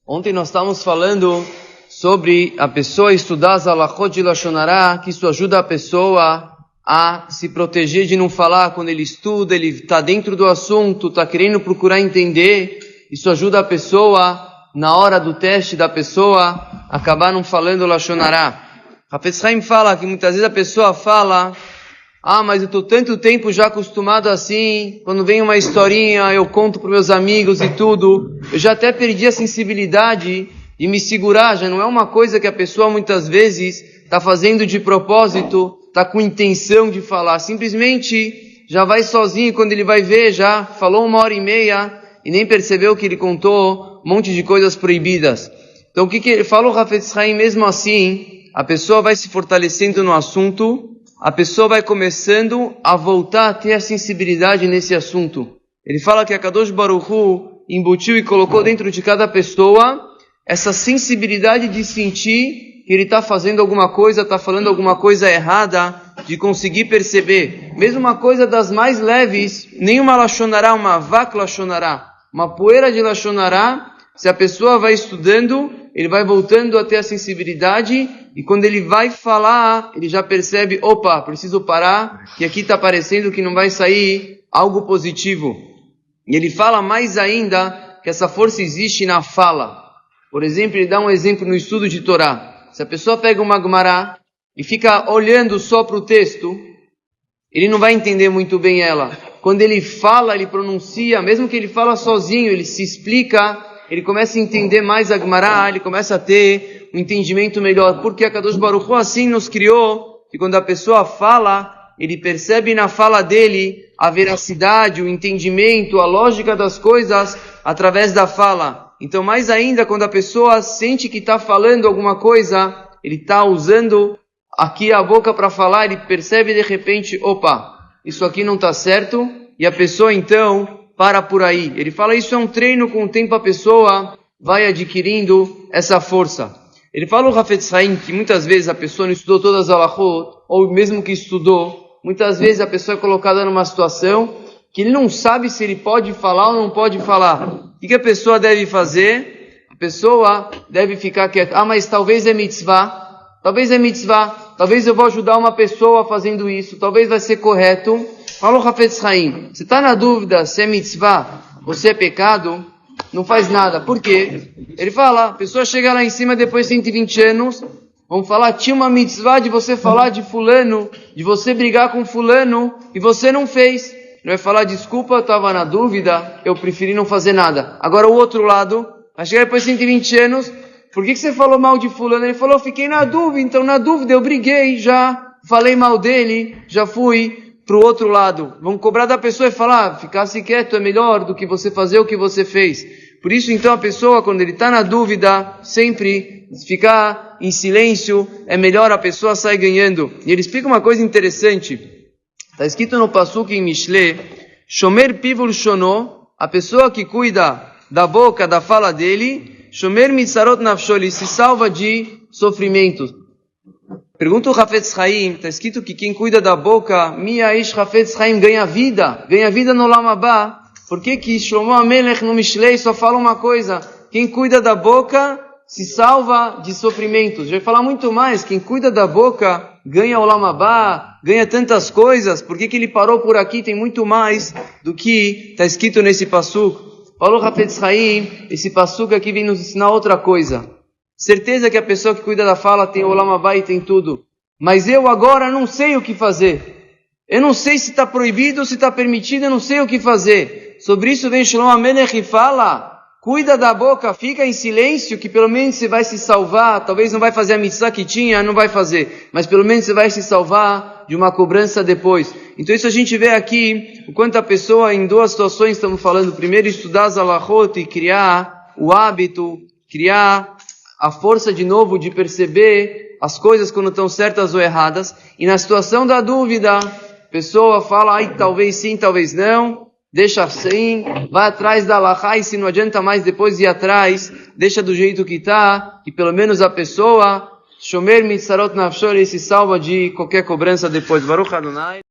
Ontem nós estávamos falando sobre a pessoa estudar as halachot de Lashon Hara, que isso ajuda a pessoa a se proteger de não falar quando ele estuda, ele está dentro do assunto, está querendo procurar entender. Isso ajuda a pessoa, na hora do teste da pessoa, acabar não falando Lashon Hara. Hafetz Haim fala que muitas vezes a pessoa fala: mas eu estou tanto tempo já acostumado assim, quando vem uma historinha eu conto para meus amigos e tudo, eu já até perdi a sensibilidade de me segurar, já não é uma coisa que a pessoa muitas vezes está fazendo de propósito, está com intenção de falar, simplesmente já vai sozinho, quando ele vai ver, já falou 1h30 e nem percebeu que ele contou um monte de coisas proibidas. Então o que ele falou, o Hafetz Haim, mesmo assim, a pessoa vai se fortalecendo no assunto, a pessoa vai começando a voltar a ter a sensibilidade nesse assunto. Ele fala que a Kadosh Baruch Hu embutiu e colocou dentro de cada pessoa essa sensibilidade de sentir que ele está fazendo alguma coisa, está falando alguma coisa errada, de conseguir perceber. Mesmo uma coisa das mais leves, nenhuma Lashon Hara, uma vak Lashon Hara, uma poeira de Lashon Hara, se a pessoa vai estudando, ele vai voltando a ter a sensibilidade, e quando ele vai falar, ele já percebe: opa, preciso parar, que aqui está parecendo que não vai sair algo positivo. E ele fala mais ainda que essa força existe na fala. Por exemplo, ele dá um exemplo no estudo de Torá. Se a pessoa pega uma Gemara e fica olhando só para o texto, ele não vai entender muito bem ela. Quando ele fala, ele pronuncia, mesmo que ele fala sozinho, ele se explica, ele começa a entender mais a Gemara, ele começa a ter um entendimento melhor. Porque a Kadosh Baruch Hu assim nos criou, que quando a pessoa fala, ele percebe na fala dele a veracidade, o entendimento, a lógica das coisas através da fala. Então, mais ainda, quando a pessoa sente que está falando alguma coisa, ele está usando aqui a boca para falar, ele percebe de repente: opa, isso aqui não está certo, e a pessoa então para por aí. Ele fala: isso é um treino, com o tempo a pessoa vai adquirindo essa força. Ele fala, o Hafetz Haim, que muitas vezes a pessoa não estudou todas as halachot, ou mesmo que estudou, muitas vezes a pessoa é colocada numa situação que ele não sabe se ele pode falar ou não pode falar. O que a pessoa deve fazer? A pessoa deve ficar quieta. Mas talvez é mitzvah, talvez eu vou ajudar uma pessoa fazendo isso, talvez vai ser correto. Falou Hafetz Haim, você está na dúvida se é mitzvah ou se é pecado? Não faz nada. Por quê? Ele fala, a pessoa chega lá em cima depois de 120 anos, vamos falar: tinha uma mitzvah de você falar de fulano, de você brigar com fulano, e você não fez. Ele vai falar: desculpa, eu estava na dúvida, eu preferi não fazer nada. Agora o outro lado, vai chegar depois de 120 anos, por que você falou mal de fulano? Ele falou: eu fiquei na dúvida, então na dúvida eu briguei, já falei mal dele, já fui para o outro lado. Vamos cobrar da pessoa e falar: ficasse quieto é melhor do que você fazer o que você fez. Por isso então a pessoa, quando ele está na dúvida, sempre ficar em silêncio, é melhor, a pessoa sai ganhando. E ele explica uma coisa interessante. Está escrito no Pasuk em Mishle: Shomer pivul shono, a pessoa que cuida da boca, da fala dele, Shomer mitzarot nafsho, ele se salva de sofrimentos. Pergunta o Hafetz Haim, está escrito que quem cuida da boca, Mi'aish Hafetz Haim, ganha vida no Olam Haba. Por que Shlomo HaMelech no Mishlei só fala uma coisa? Quem cuida da boca se salva de sofrimentos. Já vai falar muito mais: quem cuida da boca ganha Olam Haba, ganha tantas coisas. Por que ele parou por aqui? Tem muito mais do que está escrito nesse Pasuk. Falou Hafetz Haim, esse Pasuk aqui vem nos ensinar outra coisa. Certeza que a pessoa que cuida da fala tem Olam Haba e tem tudo. Mas eu agora não sei o que fazer. Eu não sei se está proibido ou se está permitido, eu não sei o que fazer. Sobre isso vem Shlomo HaMelech e fala: cuida da boca, fica em silêncio, que pelo menos você vai se salvar. Talvez não vai fazer a mitzvah que tinha, não vai fazer, mas pelo menos você vai se salvar de uma cobrança depois. Então isso a gente vê aqui, o quanto a pessoa, em duas situações estamos falando: primeiro estudar as halachot e criar o hábito, criar a força de novo de perceber as coisas quando estão certas ou erradas, e na situação da dúvida, a pessoa fala: talvez sim, talvez não, deixa assim, vai atrás da halachá, e se não adianta mais depois ir atrás, deixa do jeito que está, e pelo menos a pessoa, Shomer mitzarot nafsho, ele se salva de qualquer cobrança depois. Baruch Adonai.